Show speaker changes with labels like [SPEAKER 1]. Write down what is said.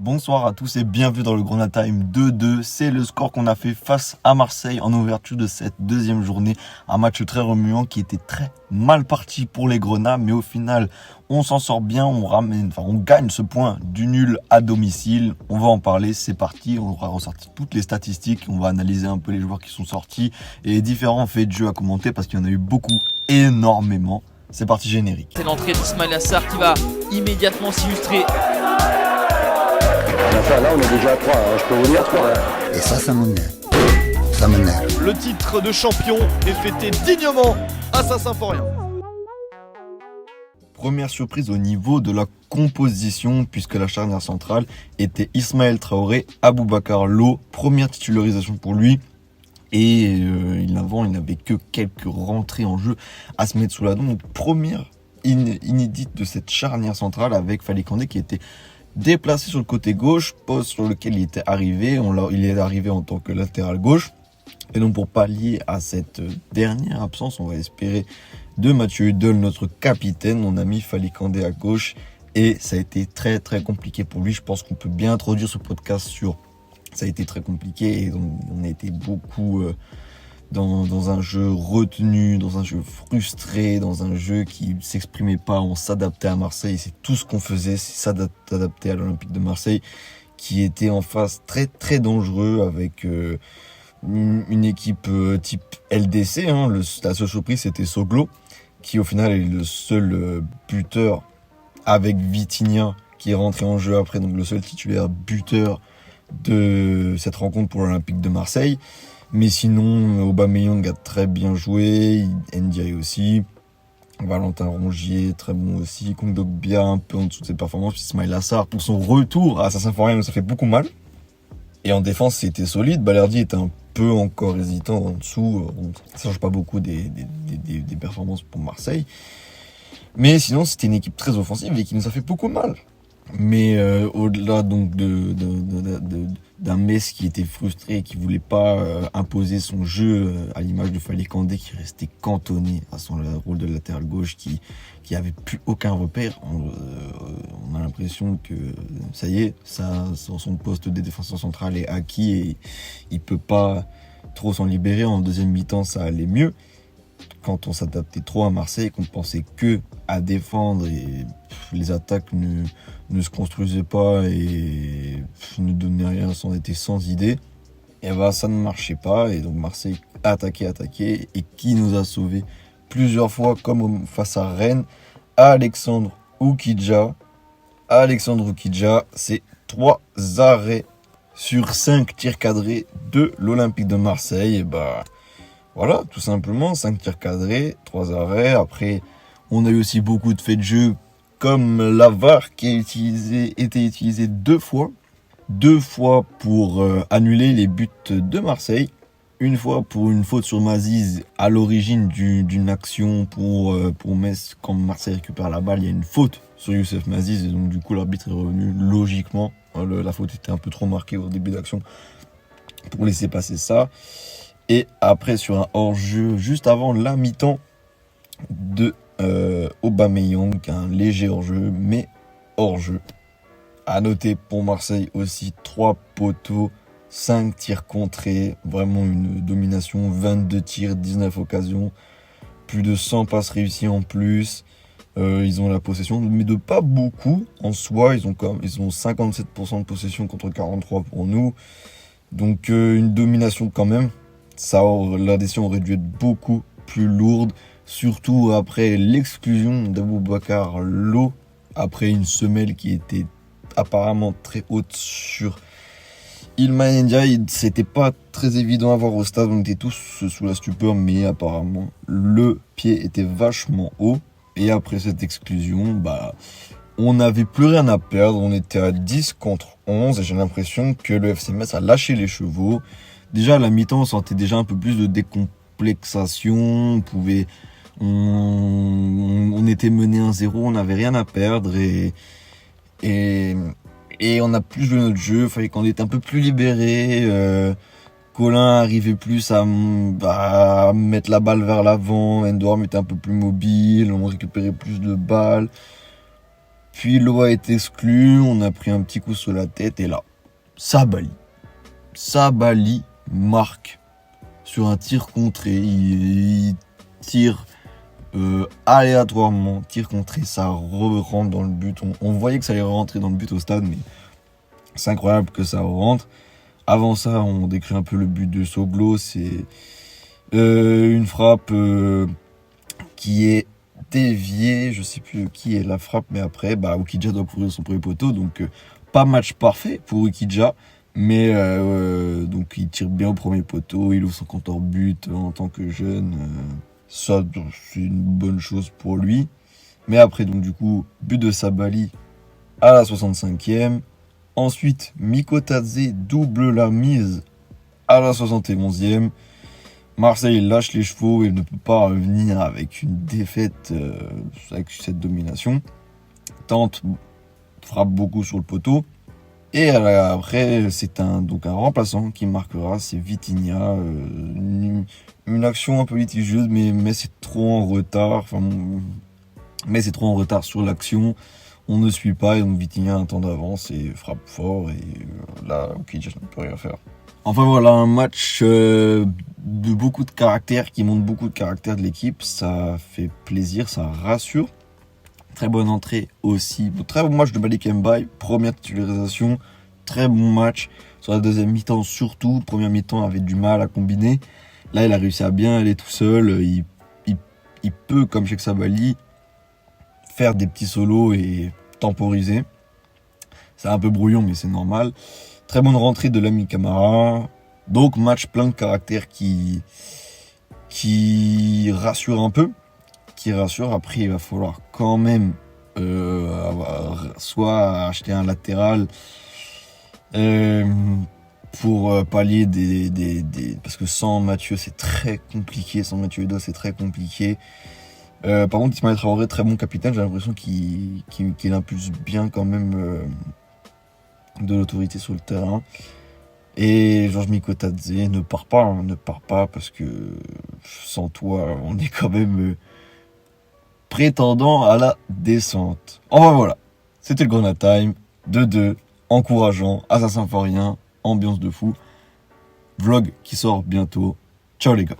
[SPEAKER 1] Bonsoir à tous et bienvenue dans le Grenat Time 2-2. C'est le score qu'on a fait face à Marseille en ouverture de cette deuxième journée. Un match très remuant qui était très mal parti pour les Grenats, mais au final, on s'en sort bien. On gagne ce point du nul à domicile. On va en parler, c'est parti. On aura ressorti toutes les statistiques. On va analyser un peu les joueurs qui sont sortis et les différents faits de jeu à commenter parce qu'il y en a eu beaucoup, énormément. C'est parti, générique.
[SPEAKER 2] C'est l'entrée d'Ismail Assar qui va immédiatement s'illustrer.
[SPEAKER 3] Là, on est déjà à 3, je peux vous dire 3.
[SPEAKER 4] Et ça m'énerve. Ça m'énerve.
[SPEAKER 5] Le titre de champion est fêté dignement à Saint-Symphorien.
[SPEAKER 1] Première surprise au niveau de la composition, puisque la charnière centrale était Ismaël Traoré, Aboubacar Lo, première titularisation pour lui. Et il n'avait que quelques rentrées en jeu à se mettre sous la dent. Donc première inédite de cette charnière centrale avec Fally Kandé qui était déplacé sur le côté gauche, poste sur lequel il était arrivé. Il est arrivé en tant que latéral gauche. Et donc pour pallier à cette dernière absence, on va espérer de Mathieu Hudol, notre capitaine. On a mis Fally Kandé à gauche et ça a été très très compliqué pour lui. Je pense qu'on peut bien introduire ce podcast sur ça a été très compliqué et donc on a été beaucoup dans un jeu retenu, dans un jeu frustré, dans un jeu qui ne s'exprimait pas. On s'adaptait à Marseille, c'est tout ce qu'on faisait, c'est s'adapter à l'Olympique de Marseille qui était en face très très dangereux avec une équipe type LDC. La seule surprise c'était Soglo qui au final est le seul buteur avec Vitinha qui est rentré en jeu après, donc le seul titulaire buteur de cette rencontre pour l'Olympique de Marseille. Mais sinon, Aubameyang a très bien joué, Ndiaye aussi, Valentin Rongier très bon aussi, Kondogbia un peu en dessous de ses performances, puis Ismail Assar pour son retour à Saint-Symphorien, ça fait beaucoup mal. Et en défense, c'était solide, Balerdi était un peu encore hésitant en dessous, ça change pas beaucoup des performances pour Marseille. Mais sinon, c'était une équipe très offensive et qui nous a fait beaucoup mal. Mais au-delà donc d'un Metz qui était frustré et qui voulait pas imposer son jeu à l'image de Fally Kandé qui restait cantonné à son rôle de latéral gauche qui avait plus aucun repère, on a l'impression que ça y est, son poste de défenseur central est acquis et il peut pas trop s'en libérer. En deuxième mi-temps ça allait mieux quand on s'adaptait trop à Marseille, qu'on pensait que à défendre et les attaques ne se construisaient pas et ne donnaient rien, on était sans idée. Et ça ne marchait pas et donc Marseille attaquait et qui nous a sauvés plusieurs fois comme face à Rennes, Alexandre Oukidja, c'est 3 arrêts sur 5 tirs cadrés de l'Olympique de Marseille. Et voilà, tout simplement, 5 tirs cadrés, 3 arrêts. Après, on a eu aussi beaucoup de faits de jeu, comme la VAR qui a été utilisée 2 fois. 2 fois pour annuler les buts de Marseille. Une fois pour une faute sur Maziz à l'origine d'une action pour Metz. Quand Marseille récupère la balle, il y a une faute sur Youssef Maziz. Et donc du coup, l'arbitre est revenu logiquement. La faute était un peu trop marquée au début d'action pour laisser passer ça. Et après, sur un hors-jeu, juste avant la mi-temps de Aubameyang, un léger hors-jeu, mais hors-jeu. À noter pour Marseille aussi 3 poteaux, 5 tirs contrés, vraiment une domination, 22 tirs, 19 occasions, plus de 100 passes réussies en plus. Ils ont la possession, mais de pas beaucoup en soi. Ils ont 57% de possession contre 43% pour nous. Donc une domination quand même. La décision aurait dû être beaucoup plus lourde, surtout après l'exclusion d'Aboubacar Lo, après une semelle qui était apparemment très haute sur Iliman Ndiaye. C'était pas très évident à voir au stade, on était tous sous la stupeur, mais apparemment le pied était vachement haut. Et après cette exclusion, on n'avait plus rien à perdre, on était à 10 contre 11 et j'ai l'impression que le FC Metz a lâché les chevaux. Déjà à la mi-temps, on sentait déjà un peu plus de décomplexation, on était mené 1-0, on n'avait rien à perdre et on a plus joué notre jeu. Fallait qu'on était un peu plus libéré. Colin arrivait plus à mettre la balle vers l'avant, Endorm était un peu plus mobile, on récupérait plus de balles. Puis Loa est exclu, on a pris un petit coup sur la tête et là, Sabali marque sur un tir contré. Il tire aléatoirement, tir contré, ça rentre dans le but. On voyait que ça allait rentrer dans le but au stade, mais c'est incroyable que ça rentre. Avant ça, on décrit un peu le but de Soglo. C'est une frappe qui est déviée. Je sais plus qui est la frappe, mais après, Ukidja doit couvrir son premier poteau. Donc, pas match parfait pour Ukidja. Mais donc, il tire bien au premier poteau. Il ouvre son compteur but en tant que jeune. Ça, c'est une bonne chose pour lui. Mais après, donc, du coup, but de Sabali à la 65e. Ensuite, Mikotadze double la mise à la 71e. Marseille lâche les chevaux et ne peut pas revenir avec une défaite, avec cette domination. Tente, frappe beaucoup sur le poteau. Et après, c'est un remplaçant qui marquera, c'est Vitinha. Une action un peu litigieuse, mais c'est trop en retard. Mais c'est trop en retard sur l'action. On ne suit pas et donc Vitinha a un temps d'avance et frappe fort et là, je ne peux rien faire. Enfin voilà, un match de beaucoup de caractère qui montre beaucoup de caractère de l'équipe. Ça fait plaisir, ça rassure. Très bonne entrée aussi. Très bon match de Malik Mbaye, première titularisation. Très bon match. Sur la deuxième mi-temps surtout. Première mi-temps avait du mal à combiner. Là, il a réussi à bien aller tout seul. Il peut, comme Cheikh Sabali, faire des petits solos et temporiser. C'est un peu brouillon, mais c'est normal. Très bonne rentrée de Lamine Camara. Donc, match plein de caractère qui rassure un peu. Après, il va falloir quand même soit acheter un latéral pour pallier parce que sans Mathieu, c'est très compliqué. Sans Mathieu Edo, c'est très compliqué. Par contre, Ismaël Traoré, très bon capitaine, j'ai l'impression qu'il impulse bien quand même de l'autorité sur le terrain. Et Georges Mikotadze ne part pas parce que sans toi, on est quand même prétendant à la descente. Enfin voilà, c'était le Grenade Time, 2-2, encourageant, Assassin Forien, ambiance de fou. Vlog qui sort bientôt. Ciao les gars.